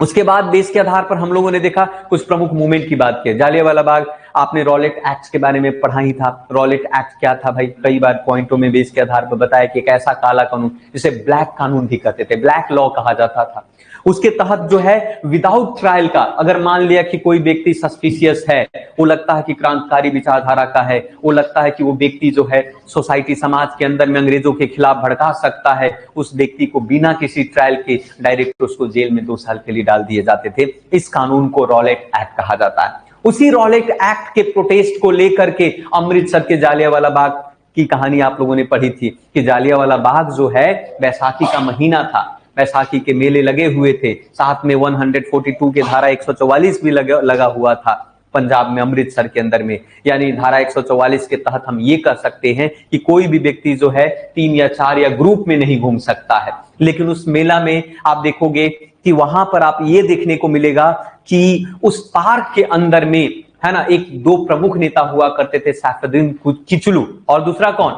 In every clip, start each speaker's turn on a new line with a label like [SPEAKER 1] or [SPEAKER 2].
[SPEAKER 1] उसके बाद बेस के आधार पर हम लोगों ने देखा कुछ प्रमुख मूवमेंट की बात की। जालियांवाला बाग, आपने रॉलेट एक्ट के बारे में पढ़ा ही था। रॉलेट एक्ट क्या था भाई, कई बार पॉइंटों में बेस के आधार पर बताया कि एक ऐसा काला कानून जिसे ब्लैक कानून भी कहते थे, ब्लैक लॉ कहा जाता था। उसके तहत जो है विदाउट ट्रायल का, अगर मान लिया कि कोई व्यक्ति सस्पिशियस है, वो लगता है कि क्रांतिकारी विचारधारा का है, वो लगता है कि वो व्यक्ति जो है सोसाइटी समाज के अंदर में अंग्रेजों के खिलाफ भड़का सकता है, उस व्यक्ति को बिना किसी ट्रायल के डायरेक्ट उसको जेल में 2 साल के लिए डाल दिए जाते थे। इस कानून को रॉलेट एक्ट कहा जाता है। उसी रॉलेट एक्ट के प्रोटेस्ट को लेकर के अमृतसर के जालियांवाला बाग की कहानी आप लोगों ने पढ़ी थी कि जालियांवाला बाग जो है बैसाखी का महीना था, बैसाखी के मेले लगे हुए थे, साथ में 142 के धारा 144 भी लगा हुआ था पंजाब में, अमृतसर के अंदर में। यानी धारा 144 के तहत हम ये कह सकते हैं कि कोई भी व्यक्ति जो है 3 या 4 या ग्रुप में नहीं घूम सकता है। लेकिन उस मेला में आप देखोगे कि वहां पर आप ये देखने को मिलेगा कि उस पार्क के अंदर में, है ना, एक 2 प्रमुख नेता हुआ करते थे, सैफुद्दीन किचलू और दूसरा कौन,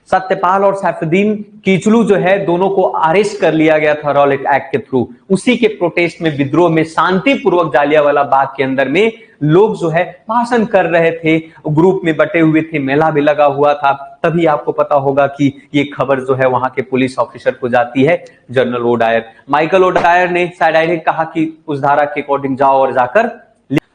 [SPEAKER 1] सत्यपाल और सैफुद्दीन किचलू जो है, दोनों को अरेस्ट कर लिया गया था रॉलेट एक्ट के थ्रू। उसी के प्रोटेस्ट में, विद्रोह में शांतिपूर्वक जालियांवाला बाग के अंदर में लोग जो है भाषण कर रहे थे, ग्रुप में बटे हुए थे, मेला भी लगा हुआ था। तभी आपको पता होगा कि ये खबर जो है वहां के पुलिस ऑफिसर को जाती है, जनरल ओडायर, माइकल ओडायर ने शायद कहा कि उस धारा के अकॉर्डिंग जाओ और जाकर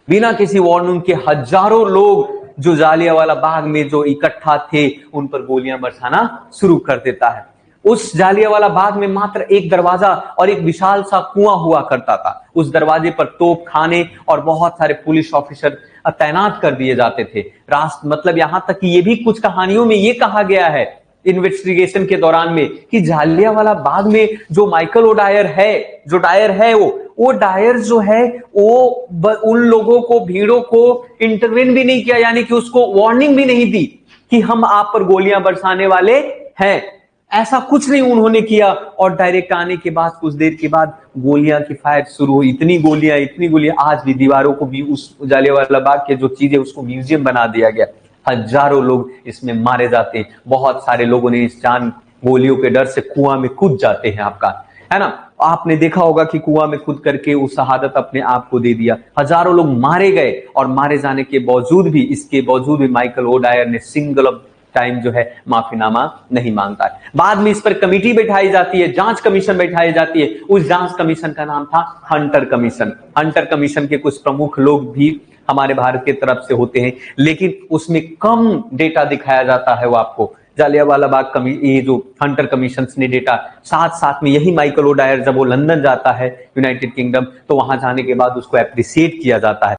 [SPEAKER 1] बिना किसी वार्निंग के हजारों लोग जो जालियांवाला बाग में जो इकट्ठा थे उन पर गोलियां बरसाना शुरू कर देता है। उस जालियांवाला बाग में मात्र एक दरवाजा और एक विशाल सा कुआं हुआ करता था। उस दरवाजे पर तोप खाने और बहुत सारे पुलिस ऑफिसर तैनात कर दिए जाते थे। मतलब यहां तक कि ये भी कुछ कहानियों में ये कहा गया है इन्वेस्टिगेशन के दौरान में कि जालियांवाला बाग में जो माइकल ओडायर है, जो डायर है, वो डायर जो है वो उन लोगों को, भीड़ों को इंटरवेन भी नहीं किया, यानी कि उसको वार्निंग भी नहीं दी कि हम आप पर गोलियां बरसाने वाले हैं। ऐसा कुछ नहीं उन्होंने किया और डायरेक्ट आने के बाद कुछ देर के बाद गोलियां की फायर शुरू हुई। इतनी गोलियां आज भी दीवारों को भी उस जालियांवाला बाग के जो चीजें उसको म्यूजियम बना दिया गया। हजारों लोग इसमें मारे जाते हैं। बहुत सारे लोगों ने इस जान गोलियों के डर से कुआं में कूद जाते हैं, आपका है ना। आपने देखा होगा कि कुआं में कूद करके उस शहादत अपने आप को दे दिया। हजारों लोग मारे गए और मारे जाने के बावजूद भी, इसके बावजूद भी माइकल ओडायर ने सिंगल टाइम जो है माफीनामा नहीं मांगता है। बाद में इस पर कमेटी बैठाई जाती है, जांच कमीशन बैठाई जाती है। उस जांच कमीशन का नाम था हंटर कमीशन। हंटर कमीशन के कुछ प्रमुख लोग भी हमारे भारत की तरफ से होते हैं, लेकिन उसमें कम डेटा दिखाया जाता है। वो आपको जालियांवाला बाग ये जो हंटर कमीशन ने डेटा, साथ में यही माइकल ओडायर जब वो लंदन जाता है यूनाइटेड किंगडम, तो वहां जाने के बाद उसको एप्रिशिएट किया जाता है।